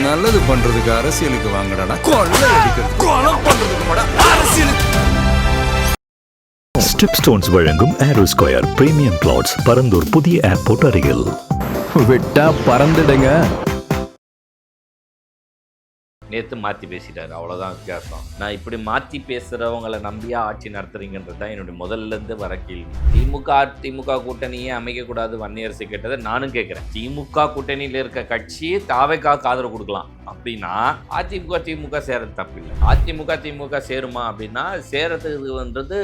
நல்லது பண்றதுக்கு அரசியலுக்கு வாங்கடா, கொள்ளை அடிக்கிறது கொலை பண்றதுக்கு அரசியலுக்கு. ஸ்டெப் ஸ்டோன்ஸ் வழங்கும் aero square premium flats Parandur புதிய ஏர்போர்ட் அருகில். விட்டா பறந்துடுங்க. நேற்று மாற்றி பேசிட்டாரு, அவ்வளோதான் வித்தியாசம். நான் இப்படி மாற்றி பேசுகிறவங்களை நம்பியா ஆட்சி நடத்துறீங்கன்றது தான் என்னுடைய முதல்லேருந்து வர கேள்வி. திமுக கூட்டணியே அமைக்கக்கூடாது வன்னியரசு கேட்டதை நானும் கேட்குறேன். திமுக கூட்டணியில் இருக்க கட்சி தாவைக்காவுக்கு ஆதரவு கொடுக்கலாம் அப்படின்னா அதிமுக சேரது தப்பில்லை. திமுக சேருமா அப்படின்னா சேரத்துக்குன்றது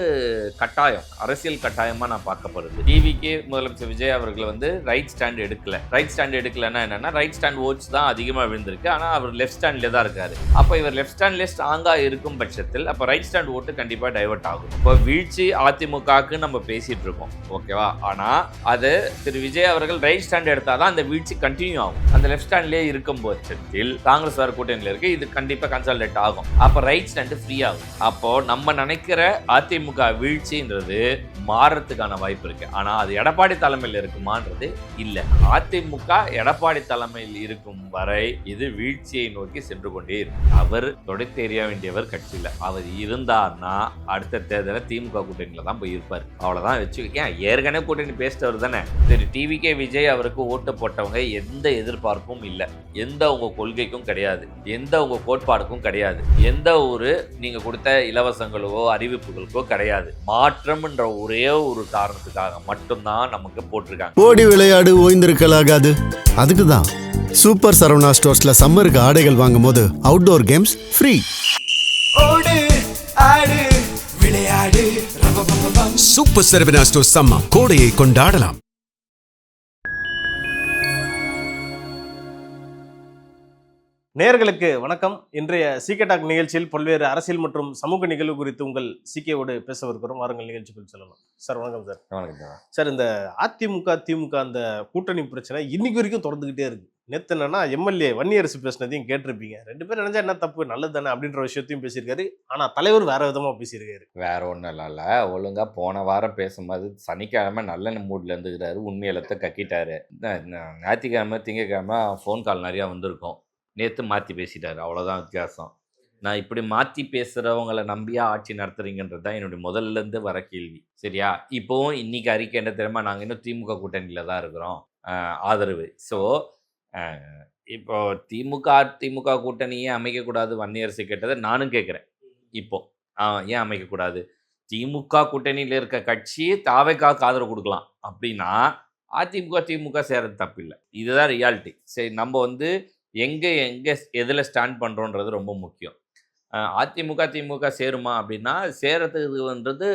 கட்டாயம், அரசியல் கட்டாயமாக நான் பார்க்கப்படுது. டிவிக்கு முதலமைச்சர் விஜய் அவர்கள் ரைட் ஸ்டாண்ட் எடுக்கல. ரைட் ஸ்டாண்ட் எடுக்கலன்னா என்னன்னா, ரைட் ஸ்டாண்ட் ஓட்ஸ் தான் அதிகமாக விழுந்திருக்கு, ஆனால் அவர் லெஃப்ட் ஸ்டாண்ட்லேயே தான் இருக்காரு. அப்போ இவர் லெஃப்ட் ஸ்டாண்ட்ல ஸ்ட்ராங்கா இருக்கும் பட்சத்தில் அப்போ ரைட் ஸ்டாண்ட் ஓட்டு கண்டிப்பா டைவர்ட் ஆகும். இப்போ வீழ்ச்சி அதிமுகவுக்கு நம்ம பேசிட்டு இருக்கோம், ஓகேவா? ஆனா அது திரு விஜய் அவர்கள் ரைட் ஸ்டாண்ட் எடுத்தாதான் அந்த வீழ்ச்சி கண்டினியூ ஆகும். அந்த லெஃப்ட் ஸ்டாண்ட்லேயே இருக்கும் பட்சத்தில் காங்கிரஸ் வேற கூட்டணியில் இருக்கு, இது கண்டிப்பா கன்சாலிடேட் ஆகும். அப்போ ரைட் ஸ்டாண்ட் ஃப்ரீ ஆகும். அப்போ நம்ம நினைக்கிற அதிமுக வீழ்ச்சின்றது மாறுறதுக்கான வாய்ப்பு இருக்கு. ஆனா அது எடப்பாடி தலைமையில் இருக்குமான்றது இல்ல. அதிமுக எடப்பாடி தலைமையில் இருக்கும் வரை இது வீழ்ச்சியை நோக்கி சென்று கொண்டே இருக்கு. அவர் தொடர்ந்து தெரிய வேண்டியவர் கட்சியில். அவர் இருந்தார்னா அடுத்த தேர்தலில் திமுக கூட்டணியில தான் போய் இருப்பார். அவ்வளவுதான் வச்சு. ஏன் ஏற்கனவே கூட்டணி பேசிட்டவர் தானே. சரி, டிவிகே விஜய் அவருக்கு ஓட்டு போட்டவங்க எந்த எதிர்பார்ப்பும் இல்லை, எந்த உங்க கொள்கைக்கும் கிடையாது, எந்த உங்க கோட்பாடுக்கும் கிடையாது, எந்த ஒரு நீங்க கொடுத்த இலவசங்களோ அறிவிப்புகளுக்கோ கிடையாது. மாற்றம்ன்ற ஒரே ஒரு காரணத்துக்காக மட்டும்தான் நமக்கு போட்டிருக்காங்க. ஓடி விளையாடு ஓய்ந்திருக்கலாகாது. அதுக்கு தான் சூப்பர் சரவணா ஸ்டோர்ஸ்ல சம்மருக்கு ஆடைகள் வாங்கும் போது அவுட்டோர் கேம்ஸ் ஃப்ரீ. ஓடு ஆடு விளையாடு. சூப்பர் சரவணா ஸ்டோர்ஸ் சம்மா கோடையை கொண்டாடலாம். நேயர்களுக்கு வணக்கம். இன்றைய சீகே டாக் நிகழ்ச்சியில் பல்வேறு அரசியல் மற்றும் சமூக நிகழ்வு குறித்து உங்கள் சீகேவோடு பேசவிருக்கிறோம். வாருங்கள் நிகழ்ச்சிக்குள் செல்லலாம். சார் வணக்கம் சார். வணக்கம் சார். இந்த திமுக அந்த கூட்டணி பிரச்சனை இன்னைக்கு வரைக்கும் தொடர்ந்துகிட்டே இருக்கு. நேற்று என்னன்னா எம்எல்ஏ வன்னியரசு பேசினதையும் கேட்டிருப்பீங்க. ரெண்டு பேரும் நினைச்சா என்ன தப்பு, நல்லது தானே அப்படின்ற விஷயத்தையும் பேசியிருக்காரு. ஆனா தலைவர் வேற விதமா பேசியிருக்காரு. வேற ஒன்றும் இல்ல, ஒழுங்கா போன வாரம் பேசும்போது சனிக்கிழமை நல்ல மூட்ல இருந்துக்கிறாரு, உண்மையிலத்தை கக்கிட்டாரு. ஞாயிற்றுக்கிழமை திங்கக்கிழமை ஃபோன் கால் நிறையா வந்திருக்கும். நேற்று மாற்றி பேசிட்டாரு, அவ்வளோதான் வித்தியாசம். நான் இப்படி மாற்றி பேசுகிறவங்களை நம்பியா ஆட்சி நடத்துறீங்கன்றது தான் என்னுடைய முதல்லேருந்து வர கேள்வி. சரியா? இப்போவும் இன்னைக்கு அறிக்கை என்ன தெரியுமா, நாங்கள் இன்னும் திமுக கூட்டணியில் தான் இருக்கிறோம், ஆதரவு. ஸோ இப்போ திமுக கூட்டணியே அமைக்கக்கூடாது வன்னியரசு கேட்டதை நானும் கேட்குறேன். இப்போ ஏன் அமைக்கக்கூடாது? திமுக கூட்டணியில் இருக்க கட்சி தாவைக்காவுக்கு ஆதரவு கொடுக்கலாம் அப்படின்னா அதிமுக சேரது தப்பில்லை. இதுதான் ரியாலிட்டி. சரி, நம்ம எங்கே எதில் ஸ்டாண்ட் பண்ணுறோன்றது ரொம்ப முக்கியம். திமுக சேருமா அப்படின்னா சேரத்துக்குன்றது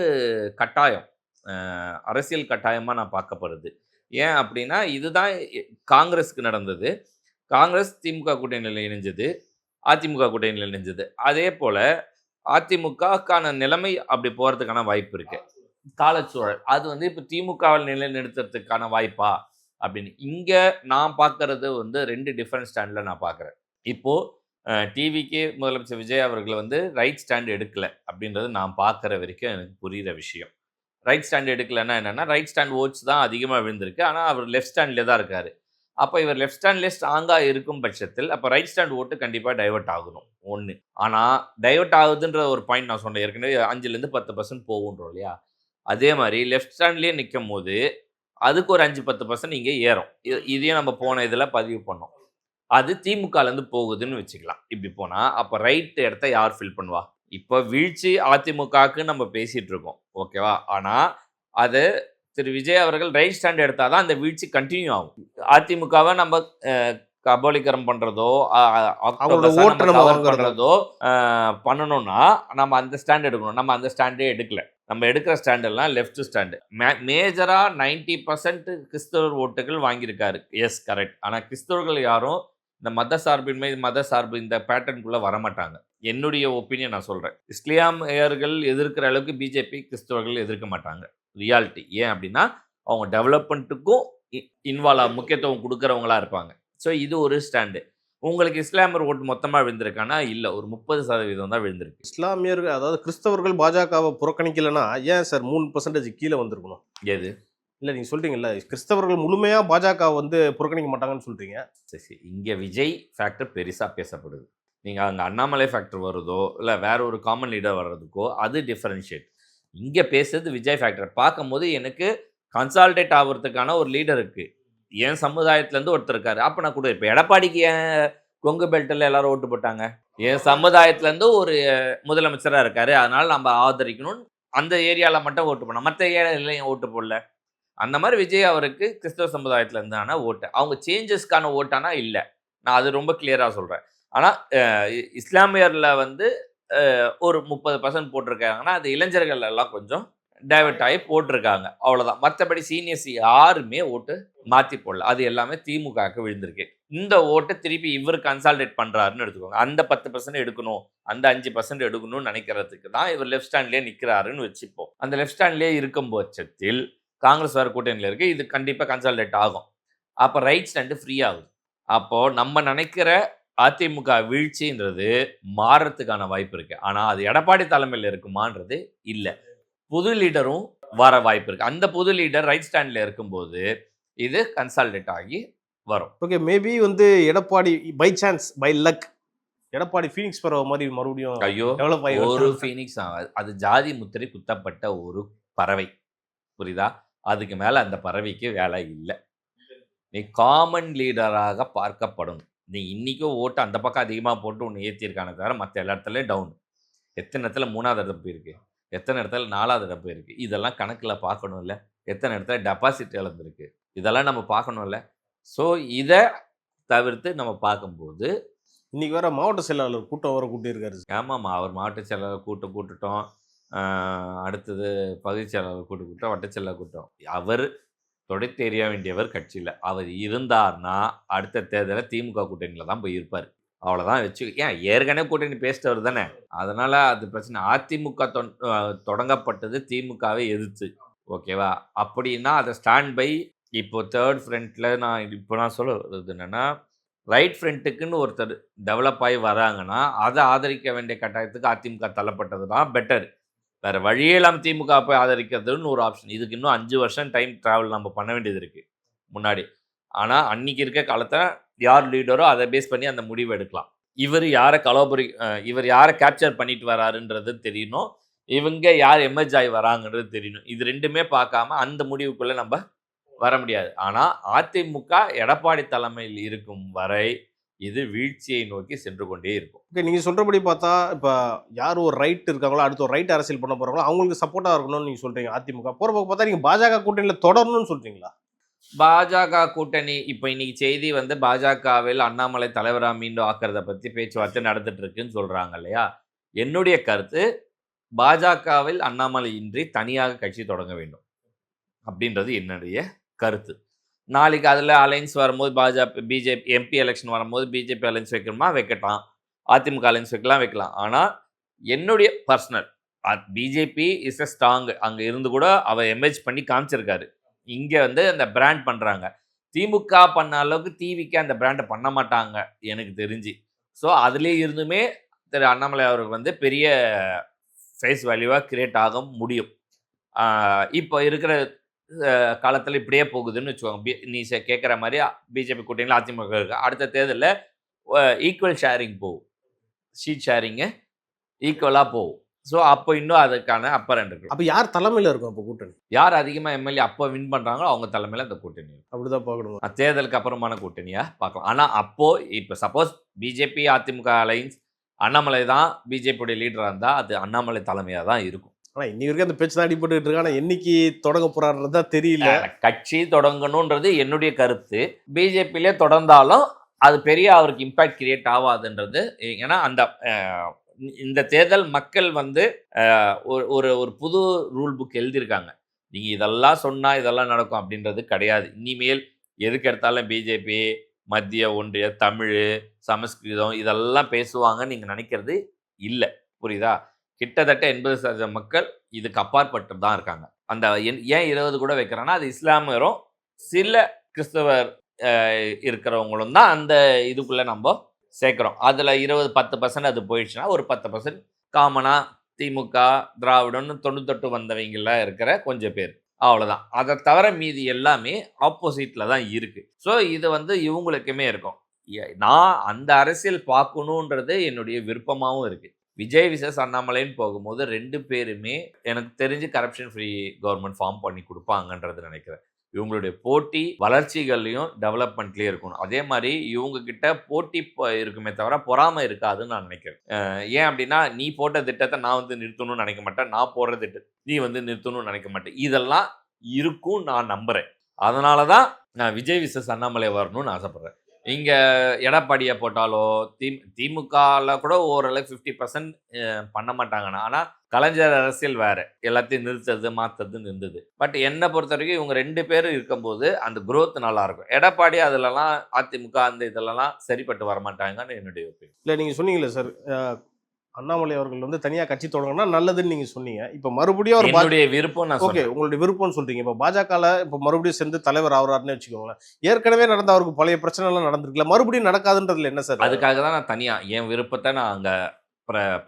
கட்டாயம், அரசியல் கட்டாயமாக நான் பார்க்கப்படுது. ஏன் அப்படின்னா இதுதான் காங்கிரஸுக்கு நடந்தது. காங்கிரஸ் திமுக கூட்டணியில் இணைஞ்சது, அதிமுக கூட்டணியில் இணைஞ்சது. அதே போல் அதிமுகக்கான நிலைமை அப்படி போகிறதுக்கான வாய்ப்பு இருக்குது. காலச்சூழல் அது இப்போ திமுகவில் நிலைநிறுத்துறதுக்கான வாய்ப்பா அப்படின்னு இங்கே நான் பார்க்கறது ரெண்டு டிஃப்ரெண்ட் ஸ்டாண்டில் நான் பார்க்குறேன். இப்போது டிவிக்கே முதலமைச்சர் விஜய் அவர்கள் ரைட் ஸ்டாண்ட் எடுக்கலை அப்படின்றது நான் பார்க்குற வரைக்கும் எனக்கு புரிகிற விஷயம். ரைட் ஸ்டாண்ட் எடுக்கலைன்னா என்னென்னா, ரைட் ஸ்டாண்ட் ஓட்ஸ் தான் அதிகமாக விழுந்திருக்கு, ஆனால் அவர் லெஃப்ட் ஸ்டாண்ட்லேயே தான் இருக்கார். அப்போ இவர் லெஃப்ட் ஸ்டாண்ட்லேயே ஸ்ட்ராங்காக இருக்கும் பட்சத்தில் அப்போ ரைட் ஸ்டாண்ட் ஓட்டு கண்டிப்பாக டைவர்ட் ஆகணும் ஒன்று. ஆனால் டைவர்ட் ஆகுதுன்ற ஒரு பாயிண்ட் நான் சொன்னேன் ஏற்கனவே, 5-10% போகுன்றோம் இல்லையா? அதே மாதிரி லெஃப்ட் ஸ்டாண்ட்லேயே நிற்கும் போது அதுக்கு ஒரு 5-10% இங்கே ஏறும். இதையும் நம்ம போன இதில் பதிவு பண்ணோம். அது திமுகலேருந்து போகுதுன்னு வச்சுக்கலாம். இப்படி போனால் அப்போ ரைட் இடத்த யார் ஃபில் பண்ணுவா? இப்போ வீழ்ச்சி அதிமுகவுக்கு நம்ம பேசிகிட்டு இருக்கோம், ஓகேவா? ஆனால் அது திரு விஜய் அவர்கள் ரைட் ஸ்டாண்ட் எடுத்தால் தான் அந்த வீழ்ச்சி கண்டினியூ ஆகும். அதிமுகவை நம்ம கபோலிகரம் பண்ணுறதோ பண்ணுறதோ பண்ணணும்னா நம்ம அந்த ஸ்டாண்ட் எடுக்கணும். நம்ம அந்த ஸ்டாண்டே எடுக்கல. நம்ம எடுக்கிற ஸ்டாண்டெல்லாம் லெஃப்ட் ஸ்டாண்டு. மேஜராக 90% கிறிஸ்தவர் ஓட்டுகள் வாங்கியிருக்காரு. Yes, correct. ஆனால் கிறிஸ்தவர்கள் யாரும் இந்த மத சார்பு இந்த பேட்டர்னுக்குள்ளே வரமாட்டாங்க. என்னுடைய ஒப்பீனியன் நான் சொல்கிறேன். இஸ்லாமியர்கள் எதிர்க்கிற அளவுக்கு பிஜேபி கிறிஸ்தவர்கள் எதிர்க்க மாட்டாங்க. ரியாலிட்டி. ஏன் அப்படின்னா அவங்க டெவலப்மெண்ட்டுக்கும் முக்கியத்துவம் கொடுக்குறவங்களா இருப்பாங்க. ஸோ இது ஒரு ஸ்டாண்டு. உங்களுக்கு இஸ்லாமியர் ஓட்டு மொத்தமாக விழுந்திருக்கானா? இல்லை, ஒரு 30% தான் விழுந்திருக்கு. இஸ்லாமியர்கள், அதாவது கிறிஸ்தவர்கள் பாஜகவை புறக்கணிக்கலைன்னா ஏன் சார் 3% கீழே வந்திருக்கணும்? எது இல்ல நீங்க சொல்றீங்கல்ல கிறிஸ்தவர்கள் முழுமையா பாஜக வந்து புறக்கணிக்க மாட்டாங்கன்னு சொல்றீங்க. சரி இங்கே விஜய் ஃபேக்டர் பெருசாக பேசப்படுது. நீங்கள் அங்கே அண்ணாமலை ஃபேக்டர் வருதோ இல்லை வேற ஒரு காமன் லீடர் வர்றதுக்கோ அது டிஃபரன்ஷியேட். இங்கே பேசுறது விஜய் ஃபேக்டர் பார்க்கும்போது எனக்கு கன்சால்டேட் ஆகிறதுக்கான ஒரு லீடர் இருக்குது. என் சமுதாயத்துலேருந்து ஒருத்தர் இருக்காரு. அப்போ நான் கூட இப்போ எடப்பாடிக்கு ஏன் கொங்கு பெல்ட்டில் எல்லாரும் ஓட்டு போட்டாங்க? என் சமுதாயத்துலேருந்து ஒரு முதலமைச்சராக இருக்காரு, அதனால் நம்ம ஆதரிக்கணும்னு அந்த ஏரியாவில் மட்டும் ஓட்டு போனோம், மற்ற ஏரியாவில் ஏன் ஓட்டு போடல? அந்த மாதிரி விஜய் அவருக்கு கிறிஸ்தவ சமுதாயத்தில் இருந்தானா ஓட்டு, அவங்க சேஞ்சஸ்க்கான ஓட்டானா இல்லை. நான் அது ரொம்ப கிளியராக சொல்கிறேன். ஆனால் இஸ்லாமியரில் வந்து ஒரு 30% போட்டிருக்காங்கன்னா அது இளைஞர்கள் எல்லாம் கொஞ்சம் டைவர்ட் ஆகி போட்டிருக்காங்க, அவ்வளோதான். மற்றபடி சீனியர்ஸ் யாருமே ஓட்டு மாற்றி போடல. அது எல்லாமே திமுகவுக்கு விழுந்திருக்கு. இந்த ஓட்டை திருப்பி இவர் கன்சால்டேட் பண்ணுறாருன்னு எடுத்துக்கோங்க. அந்த 10% எடுக்கணும், அந்த 5% எடுக்கணும்னு நினைக்கிறதுக்கு தான் இவர் லெஃப்ட் ஸ்டாண்ட்லேயே நிற்கிறாருன்னு வச்சுப்போம். அந்த லெஃப்ட் ஸ்டாண்ட்லேயே இருக்கும் பட்சத்தில் காங்கிரஸ் வேறு கூட்டணியில் இருக்குது, இது கண்டிப்பாக கன்சால்டேட் ஆகும். அப்போ ரைட் ஸ்டாண்டு ஃப்ரீ ஆகுது. அப்போது நம்ம நினைக்கிற அதிமுக வீழ்ச்சின்றது மாறுறதுக்கான வாய்ப்பு இருக்குது. ஆனால் அது எடப்பாடி தலைமையில் இருக்குமான்றது இல்லை. புது லீடரும் வர வாய்ப்பு இருக்குது. அந்த புது லீடர் ரைட் ஸ்டாண்டில் இருக்கும்போது இது கன்சால்டேட் ஆகி வரும். ஓகே, மேபி வந்து Edappadi by chance by luck Edappadi phoenix பறவை மாதிரி மறுபடியும் ஐயோ டெவலப் ஆகி ஒரு ஃபீனிக்ஸ் அது ஜாதி முத்திரை குத்தப்பட்ட ஒரு பறவை, புரியுதா? அதுக்கு மேலே அந்த பறவைக்கு வேலை இல்லை. நீ காமன் லீடராக பார்க்கப்படும். நீ இன்றைக்கும் ஓட்டு அந்த பக்கம் அதிகமாக போட்டு ஒன்று ஏற்றிருக்கானே தவிர மற்ற எல்லா இடத்துலையும் டவுன். எத்தனை இடத்துல 3வது இடம் போயிருக்கு, எத்தனை இடத்துல 4வது இடம் போயிருக்கு, இதெல்லாம் கணக்கில் பார்க்கணும் இல்லை? எத்தனை இடத்துல டெபாசிட் இழந்திருக்கு, இதெல்லாம் நம்ம பார்க்கணும்ல. ஸோ இதை தவிர்த்து நம்ம பார்க்கும்போது இன்னைக்கு வேற மாவட்ட செயலாளர் கூட்டம் வர கூட்டியிருக்காரு. ஆமாம்மா, அவர் மாவட்ட செயலாளர் கூட்டோம், அடுத்தது பகுதி செயலாளர் கூட்டம், வட்ட செயலாளர் கூட்டம். அவர் தொடை தெரிய வேண்டியவர் கட்சியில். அவர் இருந்தார்னா அடுத்த தேர்தலில் திமுக கூட்டணியில் தான் போய் இருப்பார், அவ்வளோதான். வச்சு ஏன் ஏற்கனவே கூட்டணி பேசிட்டவர் தானே, அதனால் அது பிரச்சனை. அதிமுக தொடங்கப்பட்டது திமுகவை எதிர்த்து, ஓகேவா? அப்படின்னா அதை ஸ்டாண்ட் பை. இப்போ தேர்ட் ஃப்ரண்ட்டில் நான் சொல்லுறது என்னென்னா, ரைட் ஃப்ரண்ட்டுக்குன்னு ஒருத்தர் டெவலப் ஆகி வராங்கன்னா அதை ஆதரிக்க வேண்டிய கட்டாயத்துக்கு அதிமுக தள்ளப்பட்டது தான் பெட்டர். வேறு வழியே இல்லாமல் திமுக போய் ஆதரிக்கிறதுன்னு ஒரு ஆப்ஷன். இதுக்கு இன்னும் 5 வருஷம் டைம் ட்ராவல் நம்ம பண்ண வேண்டியது இருக்குது முன்னாடி. ஆனால் அன்றைக்கி இருக்க காலத்தில் யார் லீடரோ அதை பேஸ் பண்ணி அந்த முடிவு எடுக்கலாம். இவர் யாரை கேப்சர் பண்ணிட்டு வராருன்றது தெரியணும், இவங்க யார் எமர்ஜ் ஆகி வராங்கன்றது தெரியணும். இது ரெண்டுமே பார்க்காம அந்த முடிவுக்குள்ளே நம்ம வர முடியாது. ஆனால் அதிமுக எடப்பாடி தலைமையில் இருக்கும் வரை இது வீழ்ச்சியை நோக்கி சென்று கொண்டே இருக்கும். ஓகே, நீங்கள் சொல்கிறபடி பார்த்தா இப்போ யார் ஒரு ரைட் இருக்காங்களோ அடுத்து ஒரு ரைட் அரசியல் பண்ண போகிறாங்களோ அவங்களுக்கு சப்போர்ட்டாக இருக்கணும்னு நீங்கள் சொல்கிறீங்க. அதிமுக போகிற போக்கு பார்த்தா நீங்கள் பாஜக கூட்டணியில் தொடரணும்னு சொல்கிறீங்களா? பாஜக கூட்டணி இப்போ இன்னைக்கு செய்தி வந்து பாஜகவில் அண்ணாமலை தலைவராக மீண்டும் ஆக்கிறத பற்றி பேச்சுவார்த்தை நடந்துட்டு இருக்குன்னு சொல்கிறாங்க இல்லையா? என்னுடைய கருத்து பாஜகவில் அண்ணாமலை இன்றி தனியாக கட்சி தொடங்க வேண்டும் அப்படின்றது என்னுடைய கருத்து. நாளைக்கு அதில் அலைன்ஸ் வரும்போது பிஜேபி எம்பி எலெக்ஷன் வரும்போது பிஜேபி அலைன்ஸ் வைக்கணுமா வைக்கட்டாம், அதிமுக அலைன்ஸ் வைக்கலாம். ஆனால் என்னுடைய personal BJP is a strong. அங்கே இருந்து கூட அவர் எமேஜ் பண்ணி காமிச்சிருக்காரு. இங்கே வந்து அந்த பிராண்ட் பண்ணுறாங்க. திமுக பண்ண அளவுக்கு டிவிக்கு அந்த பிராண்டை பண்ண மாட்டாங்க எனக்கு தெரிஞ்சு. ஸோ அதுலேயே இருந்துமே திரு அண்ணாமலை அவருக்கு வந்து பெரிய ஃபேஸ் வேல்யூவாக கிரியேட் ஆக முடியும். இப்போ இருக்கிற காலத்தில் இப்படியே போகுதுன்னு வச்சுக்கோங்க. நீ கேட்குற மாதிரி பிஜேபி கூட்டணியில் அதிமுக இருக்கு. அடுத்த தேர்தலில் ஈக்குவல் ஷேரிங் போகும், சீட் ஷேரிங்கு ஈக்குவலாக போகும். ஸோ அப்போ இன்னும் அதுக்கான அப்பர் ஹேண்ட் இருக்கு. அப்போ யார் தலைமையில் இருக்கும் அப்போ கூட்டணி? யார் அதிகமாக எம்எல்ஏ அப்போ வின் பண்ணுறாங்களோ அவங்க தலைமையில் அந்த கூட்டணி அப்படிதான் பார்க்கணும். தேர்தலுக்கு அப்புறமான கூட்டணியாக பார்க்கலாம். ஆனால் அப்போது இப்போ suppose BJP AIADMK alliance Annamalai தான் பிஜேபியோடைய லீடராக இருந்தால் அது அண்ணாமலை தலைமையாக தான் இருக்கும். ஆனால் இன்னி வரைக்கும் அந்த பேச்சு தான் அடிபட்டு இருக்கு. ஆனால் என்னைக்கு தொடங்க போறாருன்றதா தெரியல. கட்சி தொடங்கணுன்றது என்னுடைய கருத்து. பிஜேபியிலே தொடர்ந்தாலும் அது பெரிய அவருக்கு இம்பேக்ட் கிரியேட் ஆகாதுன்றது. ஏன்னா அந்த இந்த தேர்தல் மக்கள் வந்து ஒரு புது ரூல் புக் எழுதியிருக்காங்க. நீங்கள் இதெல்லாம் சொன்னால் இதெல்லாம் நடக்கும் அப்படின்றது கிடையாது. இனிமேல் எதுக்கு எடுத்தாலும் பிஜேபி, மத்திய ஒன்றிய, தமிழ், சமஸ்கிருதம் இதெல்லாம் பேசுவாங்கன்னு நீங்கள் நினைக்கிறது இல்லை, புரியுதா? கிட்டத்தட்ட 80% மக்கள் இதுக்கு அப்பாற்பட்டு தான் இருக்காங்க. அந்த ஏன் 20 கூட வைக்கிறாங்கன்னா அது இஸ்லாமியரும் சில கிறிஸ்தவர் இருக்கிறவங்களும் தான் அந்த இதுக்குள்ளே நம்ம சேர்க்குறோம். அதில் 10% அது போயிடுச்சுன்னா ஒரு 10% காமனாக திமுக, திராவிடன்னு 98 வந்தவங்கள இருக்கிற கொஞ்சம் பேர். அவ்வளோதான். அதை தவிர மீதி எல்லாமே ஆப்போசிட்டில் தான் இருக்குது. ஸோ இது வந்து இவங்களுக்குமே இருக்கும். நான் அந்த அரசியல் பார்க்கணுன்றது என்னுடைய விருப்பமாகவும் இருக்குது. விஜய் விசஸ் அண்ணாமலைன்னு போகும்போது 2 பேருமே எனக்கு தெரிஞ்சு கரப்ஷன் ஃப்ரீ கவர்மெண்ட் ஃபார்ம் பண்ணி கொடுப்பாங்கன்றது நினைக்கிறேன். இவங்களுடைய போட்டி வளர்ச்சிகள்லையும் டெவலப்மெண்ட்லேயும் இருக்கணும். அதே மாதிரி இவங்க கிட்ட போட்டி இருக்குமே தவிர பொறாமை இருக்காதுன்னு நான் நினைக்கிறேன். ஏன் அப்படின்னா, நீ போட்ட திட்டத்தை நான் வந்து நிறுத்தணும்னு நினைக்க மாட்டேன், நான் போடுற திட்டத்தை நீ வந்து நிறுத்தணும்னு நினைக்க மாட்டேன். இதெல்லாம் இருக்கும் நான் நம்புகிறேன். அதனால தான் நான் விஜய் விசஸ் அண்ணாமலை வரணும்னு ஆசைப்பட்றேன். இங்கே எடப்பாடியை போட்டாலோ திமுகவில் கூட ஓரளவுக்கு 50% பண்ண மாட்டாங்கண்ணா. ஆனால் கலைஞர் அரசியல் வேறு, எல்லாத்தையும் நிறுத்துறது மாற்றுறதுன்னு இருந்தது. பட் என்னை பொறுத்த வரைக்கும் இவங்க 2 பேரும் இருக்கும்போது அந்த குரோத் நல்லாயிருக்கும். எடப்பாடி அதிலலாம் அதிமுக அந்த இதெல்லாம் சரிப்பட்டு வரமாட்டாங்கன்னு என்னுடைய ஒப்பீனியன். இல்லை, நீங்கள் சொன்னீங்களே சார், அண்ணாமலை அவர்கள் வந்து தனியாக கட்சி தொடங்கினா நல்லதுன்னு நீங்கள் சொன்னீங்க. இப்போ மறுபடியும் அவர் என்னுடைய விருப்பம் நான் ஓகே, சொல்றேன். உங்களுடைய விருப்பம்னு சொல்றீங்க. இப்போ பாஜகவில் இப்போ மறுபடியும் சேர்ந்து தலைவர் ஆகிறாருன்னு வச்சுக்கோங்களேன். ஏற்கனவே நடந்த அவருக்கு பழைய பிரச்சனை எல்லாம் நடந்திருக்குல்ல, மறுபடியும் நடக்காதுன்றதுல என்ன சார்? அதுக்காக தான் நான் தனியாக என் விருப்பத்தை நான் அங்கே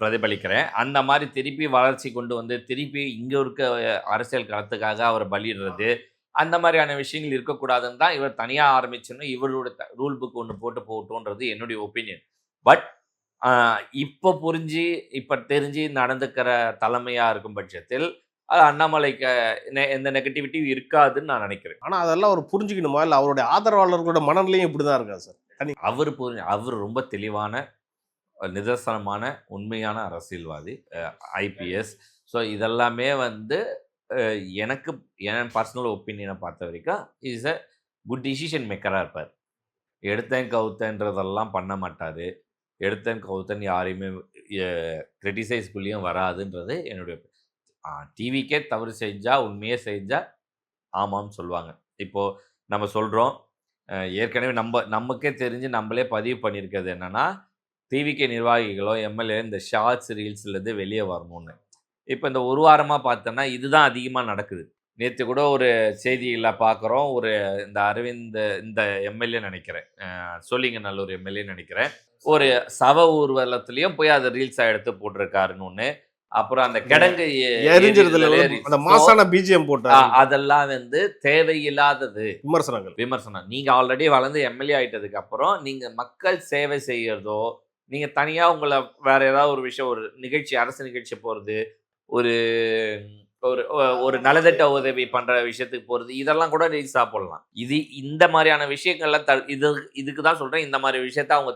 பிரதிபலிக்கிறேன். அந்த மாதிரி திருப்பி வளர்ச்சி கொண்டு வந்து திருப்பி இங்கே இருக்க அரசியல் களத்துக்காக அவர் பலியிடுறது, அந்த மாதிரியான விஷயங்கள் இருக்கக்கூடாதுன்னு தான் இவர் தனியாக ஆரம்பிச்சுன்னு இவரோட ரூல் புக் ஒன்று போட்டு போகட்டும்ன்றது என்னுடைய ஒப்பீனியன். பட் இப்போ புரிஞ்சு இப்போ தெரிஞ்சு நடந்துக்கிற தலைமையாக இருக்கும் பட்சத்தில் அது அண்ணாமலைக்கு எந்த நெகட்டிவிட்டியும் இருக்காதுன்னு நான் நினைக்கிறேன். ஆனால் அதெல்லாம் அவர் புரிஞ்சுக்கணுமா, இல்லை அவருடைய ஆதரவாளர்களோட மனநிலையும் இப்படி தான் இருக்கா சார்? அவர் ரொம்ப தெளிவான நிதர்சனமான உண்மையான அரசியல்வாதி, ஐபிஎஸ். ஸோ இதெல்லாமே வந்து எனக்கு என் பர்சனல் ஒப்பீனியனை பார்த்த வரைக்கும் இஸ் அ குட் டிசிஷன் மேக்கராக இருப்பார். எடுத்தேன் கவுத்தன்றதெல்லாம் பண்ண மாட்டார். எடுத்தேன் கவுத்தன் யாரையுமே கிரிட்டிசைஸ்குள்ளேயும் வராதுன்றது என்னுடைய. டிவிக்கே தவறு செஞ்சால் உண்மையே செஞ்சால் ஆமாம்னு சொல்லுவாங்க. இப்போது நம்ம சொல்கிறோம், ஏற்கனவே நமக்கே தெரிஞ்சு நம்மளே பதிவு பண்ணியிருக்கிறது என்னென்னா, டிவிகே நிர்வாகிகளோ எம்எல்ஏ இந்த ஷார்ட்ஸ் ரீல்ஸ்லேருந்து வெளியே வரணும்னு. இப்போ இந்த ஒரு வாரமாக பார்த்தோன்னா இதுதான் அதிகமாக நடக்குது. நேற்று கூட ஒரு செய்தியில் பார்க்குறோம், ஒரு இந்த அரவிந்த் இந்த எம்எல்ஏ நினைக்கிறேன், சோழிங்கநல்லூர் எம்எல்ஏ நினைக்கிறேன், ஒரு சவ ஊர்வலத்துலேயும் போய் அதை ரீல்ஸாக எடுத்து போட்டிருக்காருன்னு ஒன்று. அப்புறம் அந்த கிடங்கு பிஜிஎம் போட்டார். அதெல்லாம் வந்து தேவையில்லாதது விமர்சனம். நீங்கள் ஆல்ரெடி வளர்ந்து எம்எல்ஏ ஆகிட்டதுக்கு அப்புறம் நீங்கள் மக்கள் சேவை செய்கிறதோ, நீங்கள் தனியாக உங்களை வேறு ஏதாவது ஒரு விஷயம், ஒரு நிகழ்ச்சி, அரசு நிகழ்ச்சி போகிறது, ஒரு ஒரு ஒரு நலத்திட்ட உதவி பண்ணுற விஷயத்துக்கு போகிறது, இதெல்லாம் கூட ரீல்ஸாக போடலாம். இந்த மாதிரியான விஷயங்கள்லாம் இதுக்கு தான் சொல்கிறேன், இந்த மாதிரி விஷயத்த அவங்க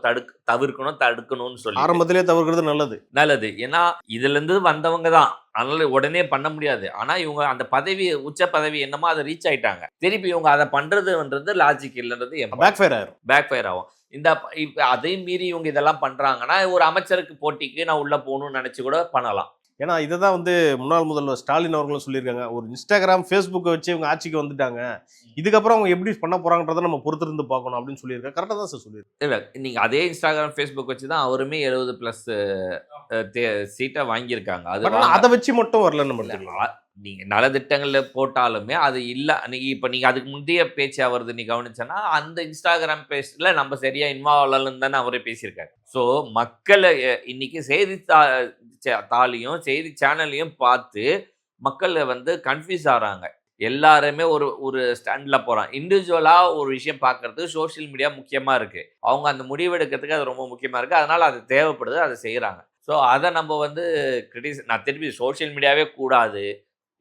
தடுக்கணும்னு சொல்லி ஆரம்பத்திலே தவிர்க்கிறது நல்லது. ஏன்னா இதுலேருந்து வந்தவங்க தான், அதனால உடனே பண்ண முடியாது. ஆனால் இவங்க அந்த பதவி, உச்ச பதவி என்னமோ அதை ரீச் ஆகிட்டாங்க. திருப்பி இவங்க அதை பண்ணுறதுன்றது லாஜிக் இல்லைன்றது பேக்ஃபயர் ஆகும். அதையும் மீறி இவங்க இதெல்லாம் பண்ணுறாங்கன்னா, ஒரு அமைச்சருக்கு போட்டிக்கு நான் உள்ளே போகணும்னு நினச்சி கூட பண்ணலாம். ஏன்னா இதை தான் வந்து முன்னாள் முதல்வர் ஸ்டாலின் அவர்களும் சொல்லியிருக்காங்க. ஒரு இன்ஸ்டாகிராம், ஃபேஸ்புக்கை வச்சு இவங்க ஆட்சிக்கு வந்துட்டாங்க, இதுக்கப்புறம் அவங்க எப்படி பண்ண போகிறாங்கன்றதை நம்ம பொறுத்திருந்து பார்க்கணும் அப்படின்னு சொல்லியிருக்காங்க. கரெக்டாக தான் சார் சொல்லியிருக்கேன். இல்லை, நீங்கள் அதே இன்ஸ்டாகிராம், ஃபேஸ்புக் வச்சு தான் அவருமே 70+ சீட்டை வாங்கியிருக்காங்க. அதை வச்சு மட்டும் வரல. நம்ம நீங்கள் நலத்திட்டங்களில் போட்டாலுமே அது இல்லை. இப்போ நீங்கள் அதுக்கு முந்தைய பேச்சு வருது நீ கவனிச்சேன்னா, அந்த இன்ஸ்டாகிராம் பேஜில் நம்ம சரியாக இன்வால்வ் ஆகலன்னு தானே அவரே பேசியிருக்காரு. ஸோ மக்களை இன்னைக்கு செய்தித்தாளையும் செய்தி சேனல்லையும் பார்த்து மக்கள் வந்து கன்ஃபியூஸ் ஆகிறாங்க. எல்லாருமே ஒரு ஸ்டாண்டில் போகிறான். இண்டிவிஜுவலாக ஒரு விஷயம் பார்க்குறது சோஷியல் மீடியா முக்கியமாக இருக்குது. அவங்க அந்த முடிவெடுக்கிறதுக்கு அது ரொம்ப முக்கியமாக இருக்குது. அதனால் அது தேவைப்படுது, அதை செய்கிறாங்க. ஸோ அதை நம்ம வந்து நான் திருப்பி சோஷியல் மீடியாவே கூடாது,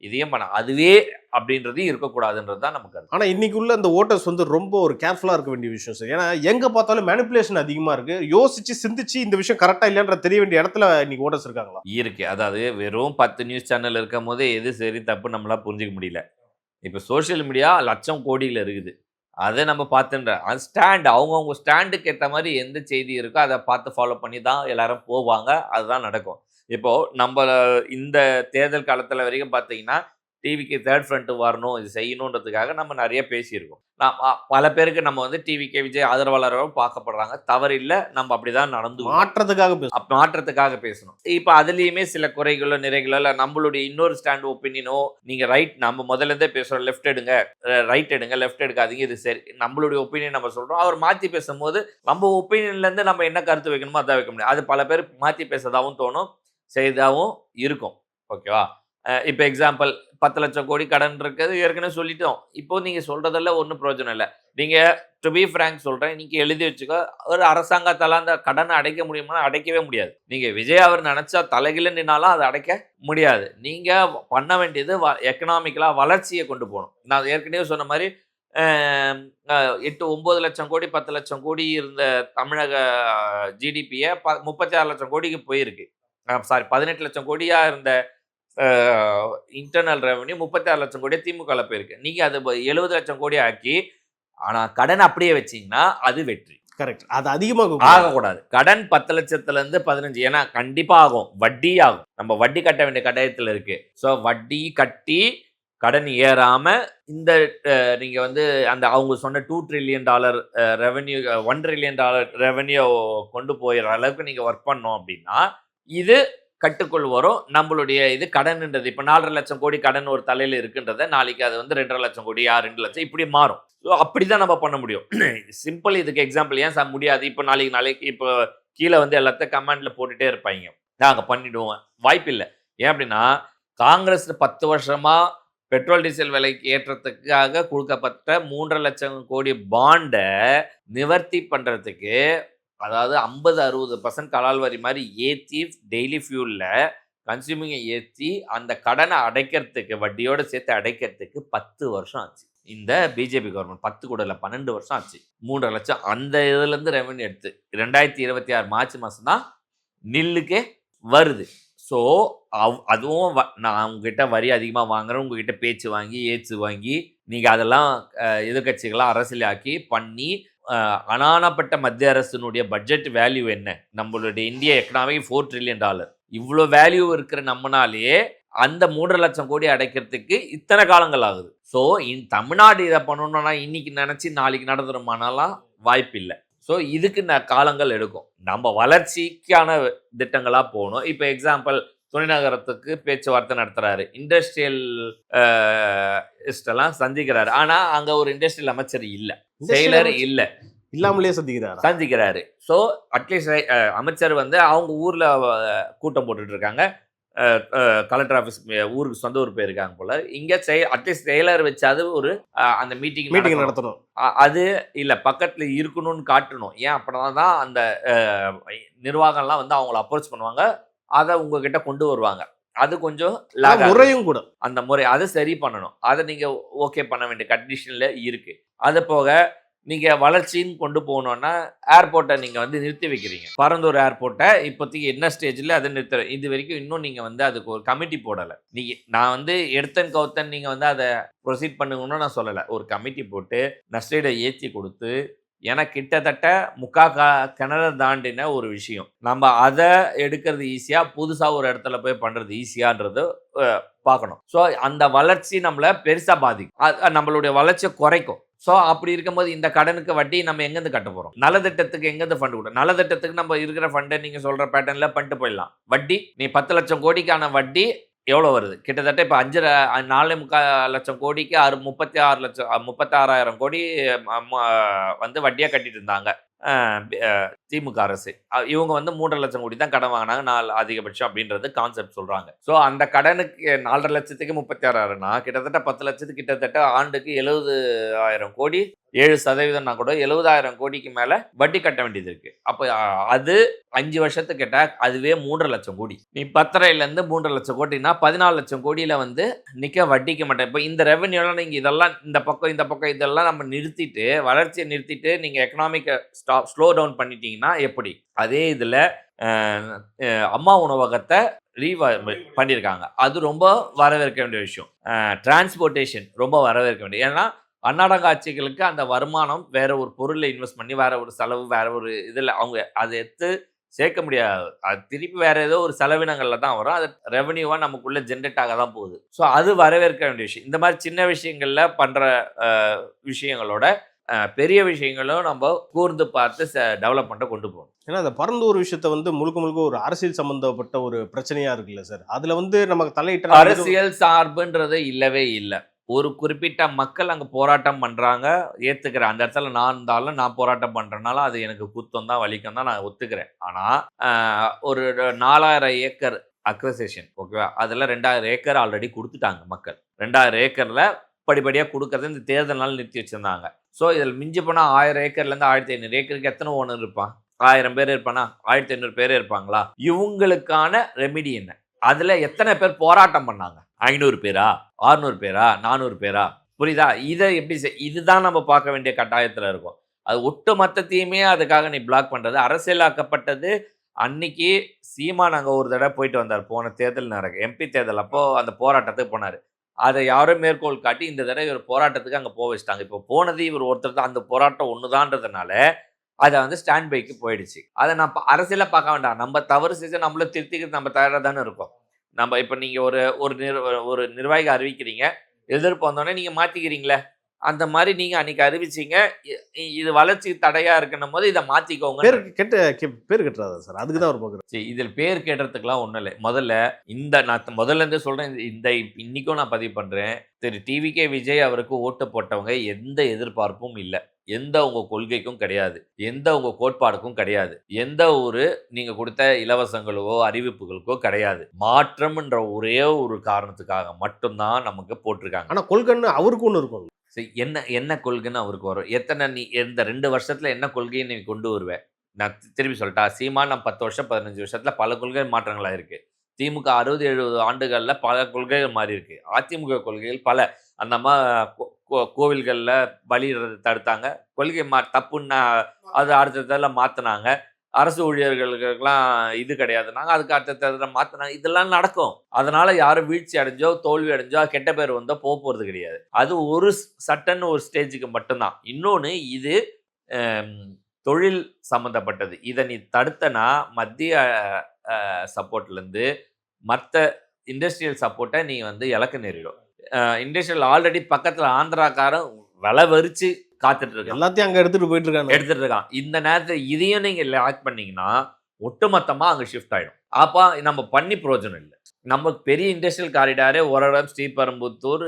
இதையும் பண்ண அதுவே அப்படின்றதையும் இருக்கக்கூடாதுன்றது தான் நமக்கு. ஆனால் இன்னைக்கு உள்ள இந்த ஓட்டர்ஸ் வந்து ரொம்ப ஒரு கேர்ஃபுல்லாக இருக்க வேண்டிய விஷயம் சார். ஏன்னா எங்கே பார்த்தாலும் மேனிப்புலேஷன் அதிகமாக இருக்குது. யோசிச்சு சிந்திச்சு இந்த விஷயம் கரெக்டாக இல்லைன்ற தெரிய வேண்டிய இடத்துல இன்னைக்கு ஓட்டர்ஸ் இருக்காங்களா? இருக்கு. அதாவது வெறும் 10 நியூஸ் சேனல் இருக்கும் போது எது சரி தப்பு நம்மளால் புரிஞ்சிக்க முடியல. இப்போ சோஷியல் மீடியா லட்சம் கோடியில் இருக்குது. அதை நம்ம பார்த்துன்ற ஸ்டாண்ட், அவங்கவுங்க ஸ்டாண்டுக்கு ஏற்ற மாதிரி எந்த செய்தி இருக்கோ அதை பார்த்து ஃபாலோ பண்ணி தான் எல்லாரும் போவாங்க. அதுதான் நடக்கும். இப்போது நம்ம இந்த தேர்தல் காலத்தில் வரைக்கும் பார்த்தீங்கன்னா, டிவிக்கு தேர்ட் ஃப்ரண்ட் வரணும், இது செய்யணுன்றதுக்காக நம்ம நிறைய பேசியிருக்கோம். பல பேருக்கு நம்ம வந்து டிவிகே விஜய் ஆதரவாளர்களும் பார்க்கப்படுறாங்க, தவறு இல்லை. நம்ம அப்படிதான் நடந்து மாற்றத்துக்காக பேசணும். இப்போ அதுலேயுமே சில குறைகளோ நிறைகளோ இல்லை நம்மளுடைய இன்னொரு ஸ்டாண்ட் ஒப்பீனியனோ, நீங்கள் ரைட், நம்ம முதல்லேருந்தே பேசுகிறோம், லெஃப்ட் எடுங்க, ரைட் எடுங்க, லெஃப்ட் எடுக்காதீங்க, இது சரி, நம்மளுடைய ஒப்பீனியன் நம்ம சொல்கிறோம். அவர் மாற்றி பேசும்போது நம்ம ஒப்பீனியன்லேருந்து நம்ம என்ன கருத்து வைக்கணுமோ அதான் வைக்க முடியும். அது பல பேர் மாற்றி பேசுறதாகவும் தோணும், செய்தாகவும் இருக்கும். ஓகேவா? இப்போ எக்ஸாம்பிள் 10 லட்சம் கோடி கடன் இருக்கிறது ஏற்கனவே சொல்லிட்டோம். இப்போ நீங்கள் சொல்கிறதெல்லாம் ஒன்றும் பிரயோஜனம் இல்லை. நீங்கள் டு பி ஃப்ராங்க் சொல்கிறேன், நீங்கள் எழுதி வச்சுக்கோ, ஒரு அரசாங்கத்தால் அந்த கடனை அடைக்க முடியுமா? அடைக்கவே முடியாது. நீங்கள் விஜய் அவர் நினச்சா தலைகீழ நின்னாலும் அதை அடைக்க முடியாது. நீங்கள் பண்ண வேண்டியது எக்கனாமிக்கலாக வளர்ச்சியை கொண்டு போகணும். நான் ஏற்கனவே சொன்ன மாதிரி 8-9 லட்சம் கோடி 10 லட்சம் கோடி இருந்த தமிழக ஜிடிபியை 36 லட்சம் கோடிக்கு போயிருக்கு. சாரி 18 லட்சம் கோடியாக இருந்த இன்டர்னல் ரெவன்யூ 36 லட்சம் கோடி திமுக போயிருக்கு. நீங்கள் அது 70 லட்சம் கோடி ஆக்கி ஆனால் கடன் அப்படியே வச்சிங்கன்னா அது வெற்றி. கரெக்ட். அது அதிகமாக ஆகக்கூடாது. கடன் 10 லட்சத்துலேருந்து 15, ஏன்னா கண்டிப்பாக ஆகும், வட்டி ஆகும். நம்ம வட்டி கட்ட வேண்டிய கட்டாயத்தில் இருக்கு. ஸோ வட்டி கட்டி கடன் ஏறாமல் இந்த நீங்கள் வந்து அந்த அவங்க சொன்ன $2 trillion ரெவன்யூ $1 trillion ரெவன்யூ கொண்டு போயிடுற அளவுக்கு நீங்கள் ஒர்க் பண்ணோம் அப்படின்னா இது கட்டுக்குள் வரும். நம்மளுடைய இது கடன்ன்றது இப்போ 4.5 லட்சம் கோடி கடன் ஒரு தலையில் இருக்குன்றத நாளைக்கு அது வந்து 2.5 லட்சம் கோடி 2 லட்சம் இப்படி மாறும். ஸோ அப்படி தான் நம்ம பண்ண முடியும். சிம்பிள். இதுக்கு எக்ஸாம்பிள் ஏன் முடியாது, இப்போ நாளைக்கு இப்போ கீழே வந்து எல்லாத்தையும் கமெண்டில் போட்டுகிட்டே இருப்பாங்க, நாங்கள் பண்ணிவிடுவோம். வாய்ப்பு இல்லை. ஏன் அப்படின்னா காங்கிரஸ் 10 வருஷமாக பெட்ரோல் டீசல் விலைக்கு ஏற்றத்துக்காக கொடுக்கப்பட்ட 3.5 லட்சம் கோடி பாண்டை நிவர்த்தி பண்ணுறதுக்கு, அதாவது 50-60% கலால் வரி மாதிரி ஏற்றி டெய்லி ஃபியூலில் கன்சியூமிங்கை ஏற்றி அந்த கடனை அடைக்கிறதுக்கு வட்டியோடு சேர்த்து அடைக்கிறதுக்கு 10 வருஷம் ஆச்சு. இந்த பிஜேபி கவர்மெண்ட் 10 கூட இல்லை 12 வருஷம் ஆச்சு. 3.5 லட்சம் அந்த இதுலேருந்து ரெவன்யூ எடுத்து 2026 மார்ச் மாதம் தான் நில்லுக்கே வருது. ஸோ அதுவும் நான் உங்ககிட்ட வரி அதிகமாக வாங்குறேன், உங்ககிட்ட பேச்சு வாங்கி ஏச்சு வாங்கி நீங்கள் அதெல்லாம் எதிர்கட்சிகளாக அரசியலாக்கி பண்ணி அனானப்பட்ட மத்திய அரசினுடைய பட்ஜெட் வேல்யூ என்ன, நம்மளுடைய இந்திய எக்கனாமி $4 trillion, இவ்வளோ வேல்யூ இருக்கிற நம்மனாலேயே அந்த 3.5 லட்சம் கோடி அடைக்கிறதுக்கு இத்தனை காலங்கள் ஆகுது. ஸோ தமிழ்நாடு இதை பண்ணணும்னா இன்னைக்கு நினச்சி நாளைக்கு நடந்துருமானாலாம் வாய்ப்பு இல்லை. ஸோ இதுக்கு காலங்கள் எடுக்கும். நம்ம வளர்ச்சிக்கான திட்டங்களாக போகணும். இப்போ எக்ஸாம்பிள் துணைநகரத்துக்கு பேச்சுவார்த்தை நடத்துறாரு, இண்டஸ்ட்ரியல் எல்லாம் சந்திக்கிறாரு. ஆனால் அங்கே ஒரு இண்டஸ்ட்ரியல் அமைச்சர் இல்லை, செயலர் இல்லை, இல்லாமலே சந்திக்கிறாரு. ஸோ அட்லீஸ்ட் அமைச்சர் வந்து அவங்க ஊரில் கூட்டம் போட்டுட்டு இருக்காங்க, கலெக்டர் ஆஃபீஸ் ஊருக்கு சொந்த ஊர் போயிருக்காங்க போல. இங்கே அட்லீஸ்ட் செயலர் வச்சாது ஒரு அந்த மீட்டிங் நடத்தணும். அது இல்லை, பக்கத்தில் இருக்கணும்னு காட்டணும். ஏன் அப்படின்னா தான் அந்த நிர்வாகம்லாம் வந்து அவங்கள அப்ரோச் பண்ணுவாங்க, அதை உங்ககிட்ட கொண்டு வருவாங்க. அது கொஞ்சம் முறையும் கூட, அந்த முறை அதை சரி பண்ணணும். அதை நீங்கள் ஓகே பண்ண வேண்டிய கண்டிஷனில் இருக்குது. அது போக நீங்கள் வளர்ச்சின்னு கொண்டு போகணுன்னா ஏர்போர்ட்டை நீங்கள் வந்து நிறுத்தி வைக்கிறீங்க. பரந்தூர் ஏர்போர்ட்டை இப்போதைக்கு என்ன ஸ்டேஜில் அதை நிறுத்துறேன், இது வரைக்கும் இன்னும் நீங்கள் வந்து அதுக்கு ஒரு கமிட்டி போடலை. நான் வந்து எடுத்தன் கவுத்தன் நீங்கள் வந்து அதை ப்ரொசீட் பண்ணுங்கன்னு நான் சொல்லலை. ஒரு கமிட்டி போட்டு நஷ்டீடை ஏற்றி கொடுத்து, ஏன்னா கிட்டத்தட்ட கிணறு தாண்டின ஒரு விஷயம். நம்ம அதை எடுக்கிறது ஈஸியாக, புதுசாக ஒரு இடத்துல போய் பண்ணுறது ஈஸியான்றது பார்க்கணும். ஸோ அந்த வளர்ச்சி நம்மளை பெருசாக பாதிக்கும், நம்மளுடைய வளர்ச்சியை குறைக்கும். ஸோ அப்படி இருக்கும்போது இந்த கடனுக்கு வட்டி நம்ம எங்கேருந்து கட்ட போகிறோம்? நலத்திட்டத்துக்கு எங்கேருந்து ஃபண்டு கொடுக்கும்? நலத்திட்டத்துக்கு நம்ம இருக்கிற ஃபண்டை நீங்கள் சொல்கிற பேட்டர்னில் பண்ணிட்டு போயிடலாம். வட்டி நீ 10 லட்சம் கோடிக்கான வட்டி எவ்வளோ வருது? கிட்டத்தட்ட இப்போ 4.25 லட்சம் கோடிக்கு 36,000 கோடி வந்து வட்டியாக கட்டிட்டு இருந்தாங்க திமுக அரசு. இவங்க வந்து 3.5 லட்சம் கோடி தான் கடன் வாங்கினாங்க, 4 அதிகபட்சம் அப்படின்றது கான்செப்ட் சொல்கிறாங்க. ஸோ அந்த கடனுக்கு 4.5 லட்சத்துக்கு 36,000னா கிட்டத்தட்ட 10 லட்சத்துக்கு கிட்டத்தட்ட ஆண்டுக்கு 70,000 கோடி, 7% கூட 70,000 கோடிக்கு மேலே வட்டி கட்ட வேண்டியது இருக்குது. அப்போ அது 5 வருஷத்துக்கு கேட்டால் அதுவே 3.5 லட்சம் கோடி. நீ 10,000லேருந்து 3.5 லட்சம் கோடினா 14 லட்சம் கோடியில் வந்து நிற்க வட்டிக்க மாட்டேன். இப்போ இந்த ரெவன்யூலாம் நீங்கள் இதெல்லாம் இந்த பக்கம் இதெல்லாம் நம்ம நிறுத்திட்டு, வளர்ச்சியை நிறுத்திட்டு நீங்கள் எக்கனாமிக்கை ஸ்லோ டவுன் பண்ணிட்டீங்கன்னா எப்படி? அதே இதில் அம்மா உணவகத்தை பண்ணியிருக்காங்க, அது ரொம்ப வரவேற்க வேண்டிய விஷயம். டிரான்ஸ்போர்ட்டேஷன் ரொம்ப வரவேற்க வேண்டிய, ஏன்னா அன்னாடக ஆட்சிகளுக்கு அந்த வருமானம் வேற ஒரு பொருளை இன்வெஸ்ட் பண்ணி வேற ஒரு செலவு வேற ஒரு இதில் அவங்க அதை எடுத்து சேர்க்க முடியாது. அது திருப்பி வேற ஏதோ ஒரு செலவினங்களில் தான் வரும், அது ரெவன்யூவாக நமக்குள்ளே ஜென்ரேட் ஆக தான் போகுது. ஸோ அது வரவேற்க வேண்டிய விஷயம். இந்த மாதிரி சின்ன விஷயங்களில் பண்ணுற விஷயங்களோட பெரிய விஷயங்களும் நம்ம கூர்ந்து பார்த்து டெவலப்மெண்ட்டை கொண்டு போகணும். ஏன்னா அந்த பரந்தூர் விஷயத்த வந்து முழுக்க ஒரு அரசியல் சம்பந்தப்பட்ட ஒரு பிரச்சனையா இருக்குல்ல சார், அதுல வந்து நமக்கு தலையிட்ட அரசியல் சார்புன்றது இல்லவே இல்லை. ஒரு குறிப்பிட்ட மக்கள் அங்கே போராட்டம் பண்ணுறாங்க, ஏற்றுக்கிறேன். அந்த இடத்துல நான் இருந்தாலும் நான் போராட்டம் பண்ணுறதுனால அது எனக்கு குத்தம் தான், வலிக்கம் தான், நான் ஒத்துக்கிறேன். ஆனால் ஒரு 4,000 ஏக்கர் அக்வசேஷன், ஓகேவா? அதில் 2000 ஏக்கர் ஆல்ரெடி கொடுத்துட்டாங்க மக்கள். 2000 ஏக்கரில் படிப்படியாக கொடுக்கறது இந்த தேர்தல் நிறுத்தி வச்சுருந்தாங்க. ஸோ இதில் மிஞ்சி போனால் 1000 ஏக்கர்லேருந்து 1500 ஏக்கருக்கு எத்தனை ஓனர் இருப்பான்? 1000 பேர் இருப்பானா? 1500 பேர் இருப்பாங்களா? இவங்களுக்கான ரெமிடி என்ன? அதில் எத்தனை பேர் போராட்டம் பண்ணாங்க? 500 பேரா, 600 பேரா, 400 பேரா? புரியுதா? இதை எப்படி இதுதான் நம்ம பார்க்க வேண்டிய கட்டாயத்தில் இருக்கும். அது ஒட்டு மொத்தத்தையுமே அதுக்காக நீ பிளாக் பண்ணுறது அரசியலாக்கப்பட்டது. அன்னைக்கு சீமான் அங்கே ஒரு தடவை போயிட்டு வந்தார், போன தேர்தல் எம்பி தேர்தல் அப்போ அந்த போராட்டத்துக்கு போனார். அதை யாரும் மேற்கோள் காட்டி இந்த தடவை இவர் போராட்டத்துக்கு அங்கே போக வச்சுட்டாங்க. இப்போ போனது இவர் ஒருத்தர் தான், அந்த போராட்டம் ஒண்ணுதான்றதுனால அதை வந்து ஸ்டாண்ட் பைக்கு போயிடுச்சு. அதை நான் அரசியலாக பார்க்க வேண்டாம். நம்ம தவறு செஞ்சு நம்மள திருத்திக்கிறது நம்ம தயாராக தானே இருக்கோம். நம்ம இப்போ நீங்கள் ஒரு நிர்வாகி அறிவிக்கிறீங்க, எதிர்ப்பு வந்தோடனே நீங்கள் மாற்றிக்கிறீங்களே, அந்த மாதிரி நீங்கள் அன்னைக்கு அறிவிச்சிங்க. இது வளர்ச்சி தடையாக இருக்குன்னும் போது இதை மாற்றிக்கோங்க. பேர் கட்டுறாதா சார்? அதுக்கு தான் அவர் பார்க்குறேன். சரி, இதில் பேர் கேட்டுறதுக்குலாம் ஒன்றும் இல்லை. முதல்ல நான் முதல்லேருந்து சொல்கிறேன், இன்னைக்கும் நான் பதிவு பண்ணுறேன். திரு டிவிகே விஜய் அவருக்கு ஓட்டு போட்டவங்க எந்த எதிர்பார்ப்பும் இல்லை, எந்த உங்கள் கொள்கைக்கும் கிடையாது, எந்த உங்கள் கோட்பாடுக்கும் கிடையாது, எந்த ஒரு நீங்கள் கொடுத்த இலவசங்களுக்கோ அறிவிப்புகளுக்கோ கிடையாது. மாற்றம்ன்ற ஒரே ஒரு காரணத்துக்காக மட்டும்தான் நமக்கு போட்டிருக்காங்க. ஆனால் கொள்கைன்னு அவருக்கு ஒன்று இருக்கும். சரி, என்ன கொள்கைன்னு அவருக்கு வரும்? நீ இந்த 2 வருஷத்துல என்ன கொள்கையை நீ கொண்டு வருவேன்? நான் திருப்பி சொல்லிட்டா, சீமான் நம்ம 10 வருஷம் 15 வருஷத்துல பல கொள்கை மாற்றங்களாக இருக்கு. திமுக 60-70 ஆண்டுகளில் பல கொள்கைகள் மாறி இருக்கு. அதிமுக கொள்கைகள் பல, அந்த கோவில்களில் பலியிடுறது தடுத்தாங்க, கொள்கை தப்புன்னா அது அடுத்த தேர்தலில் மாற்றினாங்க. அரசு ஊழியர்களுக்கெல்லாம் இது கிடையாதுனாங்க, அதுக்கு அடுத்த தேர்தலில் மாற்றினாங்க. இதெல்லாம் நடக்கும். அதனால யாரும் வீழ்ச்சி அடைஞ்சோ தோல்வி அடைஞ்சோ கெட்ட பேர் வந்தோ போகிறது கிடையாது. அது ஒரு சட்டன்னு ஒரு ஸ்டேஜுக்கு மட்டும்தான். இன்னொன்று, இது தொழில் சம்மந்தப்பட்டது. இதை நீ தடுத்தனா மத்திய சப்போர்ட்லேருந்து மற்ற இண்டஸ்ட்ரியல் சப்போர்ட்டை நீ வந்து இழக்க நேரிடும். இண்டஸ்ட்ரியல் ஆல்ரெடி பக்கத்தில் ஆந்திராக்காரன் விலை வரிச்சு காத்துட்டு இருக்கான், எல்லாத்தையும் அங்கே எடுத்துட்டு இருக்கான். இந்த நேரத்தில் இதையும் நீங்கள் லாக் பண்ணீங்கன்னா ஒட்டுமொத்தமாக அங்கே ஷிஃப்ட் ஆகிடும். அப்போ நம்ம பண்ணி பிரயோஜனம் இல்லை. நம்ம பெரிய இண்டஸ்ட்ரியல் காரிடாரே ஒரு இடம் ஸ்ரீபெரும்புத்தூர்,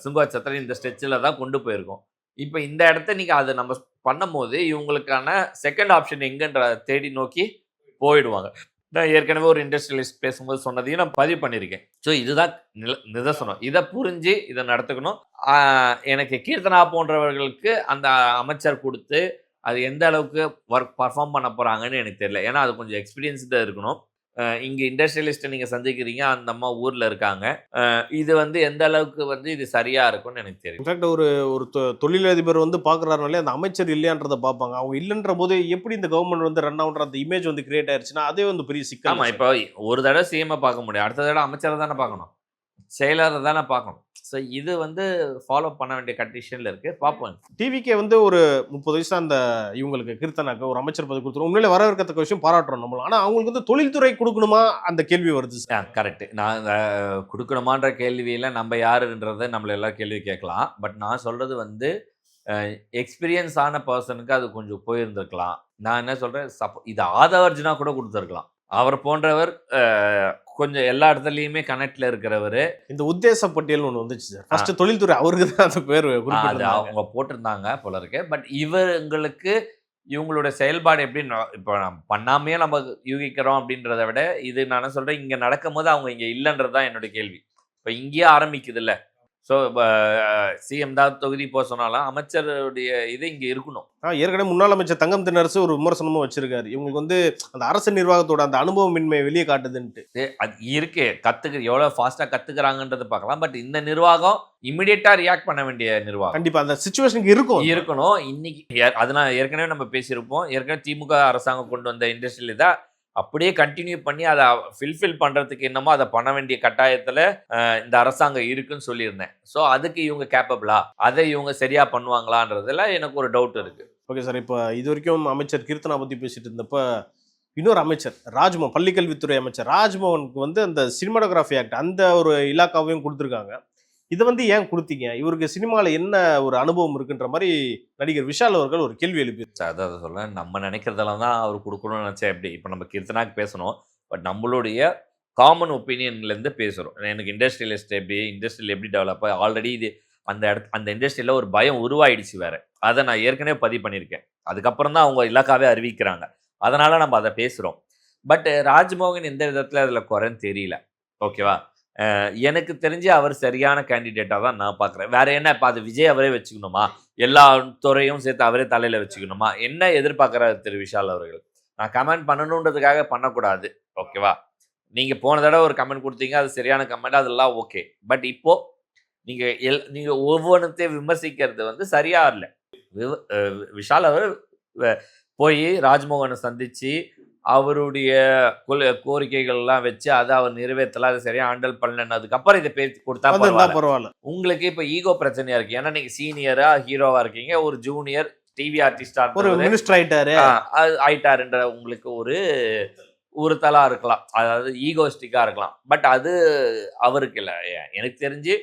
சுங்கச்சத்திரம், இந்த ஸ்ட்ரெச்சில் தான் கொண்டு போயிருக்கோம். இப்போ இந்த இடத்த நீங்கள் அதை நம்ம பண்ணும் போது இவங்களுக்கான செகண்ட் ஆப்ஷன் எங்கன்ற தேடி நோக்கி போயிடுவாங்க. நான் ஏற்கனவே ஒரு இண்டஸ்ட்ரியலிஸ்ட் பேசும்போது சொன்னதையும் நான் பதிவு பண்ணியிருக்கேன். ஸோ இதுதான் நிதர்சனம். இதை புரிஞ்சு இதை நடத்துக்கணும். எனக்கு கீர்த்தனா போன்றவர்களுக்கு அந்த அமைச்சர் கொடுத்து அது எந்த அளவுக்கு ஒர்க் பர்ஃபார்ம் பண்ண போகிறாங்கன்னு எனக்கு தெரியல. ஏன்னா அது கொஞ்சம் எக்ஸ்பீரியன்ஸ்டாக இருக்கணும். இங்கே இண்டஸ்ட்ரியலிஸ்ட்டை நீங்கள் சந்திக்கிறீங்க, அந்த அம்மா ஊரில் இருக்காங்க. இது வந்து எந்த அளவுக்கு வந்து இது சரியாக இருக்கும்னு எனக்கு தெரியும். இன்ஃபேக்ட் ஒரு தொழிலதிபர் வந்து பார்க்குறாருனாலே அந்த அமைச்சர் இல்லையான்றதை பார்ப்பாங்க. அவங்க இல்லைன்ற போது எப்படி இந்த கவர்மெண்ட் வந்து ரன் ஆகுன்ற அந்த இமேஜ் வந்து கிரியேட் ஆயிடுச்சுன்னா அதே வந்து பெரிய சிக்கல். ஆமாம், இப்போ ஒரு தடவை சிஎம்ஐ பார்க்க முடியும், அடுத்த தடவை அமைச்சரை தானே பார்க்கணும், செயலரை தானே பார்க்கணும். ஸோ இது வந்து ஃபாலோ பண்ண வேண்டிய கண்டிஷனில் இருக்குது. பார்ப்போம். டிவிக்கே வந்து ஒரு 30 வயசு அந்த இவங்களுக்கு கீர்த்தனாக்கு ஒரு அமைச்சர் பதவி கொடுத்துரும். உண்மையிலே வரவேற்கத்தக்க விஷயம், பாராட்டுறோம் நம்மளும். ஆனால் அவங்களுக்கு வந்து தொழில்துறை கொடுக்கணுமா அந்த கேள்வி வருது. கரெக்டு. நான் கொடுக்கணுமான்ற கேள்வியில் நம்ம யாருன்றதை நம்மள எல்லாம் கேள்வி கேட்கலாம். பட் நான் சொல்கிறது வந்து எக்ஸ்பீரியன்ஸ் ஆன பர்சனுக்கு அது கொஞ்சம் போயிருந்துருக்கலாம். நான் என்ன சொல்கிறேன், இது ஆதவர்ஜுனா கூட கொடுத்துருக்கலாம். அவர் போன்றவர் கொஞ்சம் எல்லா இடத்துலையுமே கனெக்ட்ல இருக்கிறவர். இந்த உத்தேச பட்டியல் ஒன்று வந்துச்சு சார், ஃபர்ஸ்ட் தொழில்துறை அவருக்கு தான் அந்த பேர் அவங்க போட்டிருந்தாங்க போல இருக்கு. பட் இவங்களுக்கு இவங்களோட செயல்பாடு எப்படி இப்போ பண்ணாமையே நம்ம யூகிக்கிறோம் அப்படின்றத விட, இது நான் சொல்கிறேன், இங்கே நடக்கும் போது அவங்க இங்கே இல்லைன்றது தான் என்னோட கேள்வி. இப்போ இங்கேயே ஆரம்பிக்குது இல்லை. ஸோ சிஎம் தான் தொகுதி போக சொன்னாலும் அமைச்சருடைய இது இங்கே இருக்கணும். ஏற்கனவே முன்னாள் அமைச்சர் தங்கம் தென்னரசு ஒரு விமர்சனமும் வச்சிருக்காரு, இவங்களுக்கு வந்து அந்த அரசு நிர்வாகத்தோட அந்த அனுபவமின்மை வெளியே காட்டுதுன்ட்டு. அது இருக்கு, எவ்வளோ ஃபாஸ்ட்டாக கற்றுக்குறாங்கன்றது பார்க்கலாம். பட் இந்த நிர்வாகம் இமிடியேட்டாக ரியாக்ட் பண்ண வேண்டிய நிர்வாகம். கண்டிப்பாக அந்த சிச்சுவேஷனுக்கு இருக்கணும். இன்னைக்கு அதனால் ஏற்கனவே நம்ம பேசியிருப்போம். ஏற்கனவே திமுக அரசாங்கம் கொண்டு வந்த இண்டஸ்ட்ரியல் இதை அப்படியே கண்டினியூ பண்ணி அதை ஃபில்ஃபில் பண்ணுறதுக்கு என்னமோ அதை பண்ண வேண்டிய கட்டாயத்தில் இந்த அரசாங்கம் இருக்குன்னு சொல்லியிருந்தேன். ஸோ அதுக்கு இவங்க கேப்பபிளா, அதை இவங்க சரியாக பண்ணுவாங்களான்றதுல எனக்கு ஒரு டவுட் இருக்குது. ஓகே சார், இப்போ இது வரைக்கும் அமைச்சர் கீர்த்தனா பற்றி பேசிட்டு இருந்தப்ப இன்னொரு அமைச்சர் ராஜ்மோகன், பள்ளிக்கல்வித்துறை அமைச்சர் ராஜ்மோகனுக்கு வந்து அந்த சினிமாட்டோகிராஃபி ஆக்ட் அந்த ஒரு இலாக்காவையும் கொடுத்துருக்காங்க. இதை வந்து ஏன் கொடுத்தீங்க, இவருக்கு சினிமாவில் என்ன ஒரு அனுபவம் இருக்குன்ற மாதிரி நடிகர் விஷால் அவர்கள் ஒரு கேள்வி எழுப்பியிருக்காரு. அதாவது சொல்ல, நம்ம நினைக்கிறதெல்லாம் தான் அவர் கொடுக்கணும்னு நினச்சேன். எப்படி இப்போ நம்ம கீர்த்தனாக்கு பேசணும், பட் நம்மளுடைய காமன் ஒப்பீனியன்லேருந்து பேசுகிறோம். எனக்கு இண்டஸ்ட்ரியலிஸ்ட் இண்டஸ்ட்ரியல் எப்படி டெவலப் ஆல்ரெடி இது அந்த இண்டஸ்ட்ரியில் ஒரு பயம் உருவாயிடுச்சு வேறு. அதை நான் ஏற்கனவே பதிவு பண்ணியிருக்கேன். அதுக்கப்புறம் தான் அவங்க இலாக்காவே அறிவிக்கிறாங்க. அதனால் நம்ம அதை பேசுகிறோம். பட் ராஜ்மோகன் எந்த விதத்தில் அதில் குறைன்னு தெரியல. ஓகேவா? எனக்கு தெரிஞ்சு அவர் சரியான கேண்டிடேட்டாக தான் நான் பார்க்குறேன். வேற என்ன இப்போ அது விஜய் அவரே வச்சுக்கணுமா? எல்லா துறையும் சேர்த்து அவரே தலையில் வச்சுக்கணுமா? என்ன எதிர்பார்க்குறாரு திரு விஷால் அவர்கள்? நான் கமெண்ட் பண்ணணுன்றதுக்காக பண்ணக்கூடாது. ஓகேவா? நீங்கள் போன தடவை ஒரு கமெண்ட் கொடுத்தீங்க, அது சரியான கமெண்ட், அதெல்லாம் ஓகே. பட் இப்போ நீங்கள் ஒவ்வொன்றத்தையும் விமர்சிக்கிறது வந்து சரியா இல்லை. விஷால் அவர் போய் ராஜ்மோகனை சந்தித்து அவருடைய கோரிக்கைகள்லாம் வச்சு அதை அவர் நிறைவேற்றலாம், அதை சரியாக ஹேண்டில் பண்ணலன்னு அதுக்கப்புறம் இதை பேசி கொடுத்தா பரவாயில்ல. உங்களுக்கு இப்போ ஈகோ பிரச்சனையா இருக்கு. ஏன்னா நீங்கள் சீனியராக ஹீரோவாக இருக்கீங்க, ஒரு ஜூனியர் டிவி ஆர்டிஸ்டாக ஒரு மினிஸ்டர் ஆயிட்டாருன்ற உங்களுக்கு ஒரு உறுத்தலாக இருக்கலாம், அதாவது ஈகோஸ்டிக்காக இருக்கலாம். பட் அது அவருக்கு இல்லை. எனக்கு தெரிஞ்சு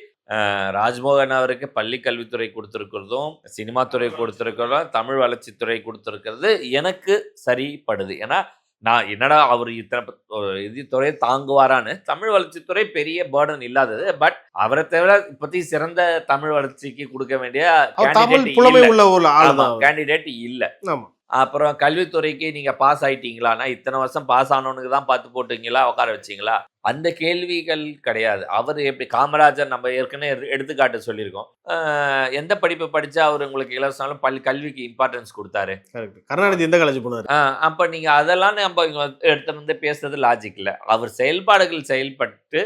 ராஜ்மோகன் அவருக்கு பள்ளி கல்வித்துறை கொடுத்துருக்கிறதும், சினிமா துறை கொடுத்துருக்கிறதும், தமிழ் வளர்ச்சித்துறை கொடுத்துருக்கிறது எனக்கு சரிப்படுது. ஏன்னா நான் என்னடா அவர் இத்தனை துறையை தாங்குவாரான்னு, தமிழ் வளர்ச்சித்துறை பெரிய பேர்டன் இல்லாதது. பட் அவரை தவிர இப்போதைக்கு சிறந்த தமிழ் வளர்ச்சிக்கு கொடுக்க வேண்டிய கேண்டிடேட் இல்லை. அப்புறம் கல்வித்துறைக்கு நீங்கள் பாஸ் ஆகிட்டீங்களான்னா, இத்தனை வருஷம் பாஸ் ஆனவனுக்கு தான் பார்த்து போட்டுங்களா, உட்கார வச்சிங்களா, அந்த கேள்விகள் கிடையாது. அவர் எப்படி காமராஜர் நம்ம ஏற்கனவே எடுத்துக்காட்டு சொல்லியிருக்கோம். எந்த படிப்பு படித்தா அவர் உங்களுக்கு இலவசனாலும் கல்விக்கு இம்பார்ட்டன்ஸ் கொடுத்தாரு? கருணாநிதி எந்த காலேஜ் போனார்? அப்போ நீங்கள் அதெல்லாம் நம்ம எடுத்துகிட்டு வந்து பேசுறது லாஜிக் இல்லை. அவர் செயல்பாடுகள் செயல்பட்டு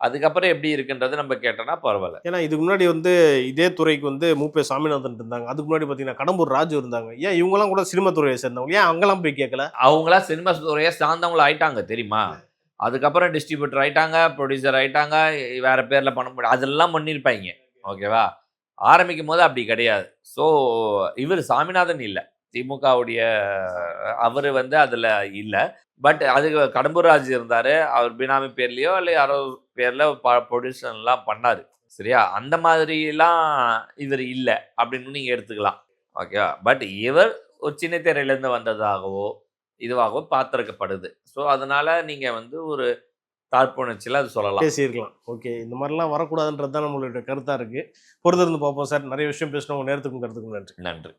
அதுக்கப்புறம் எப்படி இருக்குன்றது நம்ம கேட்டோம்னா பரவாயில்ல. ஏன்னா இதுக்கு முன்னாடி வந்து இதே துறைக்கு வந்து மூப்பே சாமிநாதன் இருந்தாங்க. அதுக்கு முன்னாடி பார்த்தீங்கன்னா கடம்பூர் ராஜு இருந்தாங்க. ஏன் இவங்கெல்லாம் கூட சினிமா துறையை சேர்ந்தவங்க, ஏன் அங்கெல்லாம் போய் கேட்கல? அவங்களாம் சினிமா துறையை சார்ந்தவங்களும் ஆயிட்டாங்க தெரியுமா? அதுக்கப்புறம் டிஸ்ட்ரிபியூட்டர் ஆயிட்டாங்க, ப்ரொடியூசர் ஆயிட்டாங்க, வேற பேரில் பண்ண முடியும், அதெல்லாம் பண்ணியிருப்பாங்க. ஓகேவா? ஆரம்பிக்கும் போது அப்படி கிடையாது. ஸோ இவர் சாமிநாதன் இல்லை, திமுகவுடைய அவர் வந்து அதில் இல்லை. பட் அதுக்கு கடம்பூர் ராஜு இருந்தார், அவர் பினாமி பேர்லேயோ இல்லை யாரோ பேரில் ப்ரொடியூஷன்லாம் பண்ணார். சரியா? அந்த மாதிரிலாம் இவர் இல்லை அப்படின்னு நீங்கள் எடுத்துக்கலாம். ஓகேவா? பட் இவர் ஒரு சின்ன திரையிலேருந்து வந்ததாகவோ இதுவாகவோ பார்த்துருக்கப்படுது. ஸோ அதனால் நீங்கள் வந்து ஒரு தாழ்ப்புணர்ச்சியில் அது சொல்லலாம், பேசியிருக்கலாம். ஓகே, இந்த மாதிரிலாம் வரக்கூடாதுன்றது தான் நம்மளுடைய கருத்தாக இருக்குது. பொறுத்திருந்து பார்ப்போம் சார். நிறைய விஷயம் பேசணும். உங்கள் நேரத்துக்கும் கருத்துக்கும் நன்றி. நன்றி.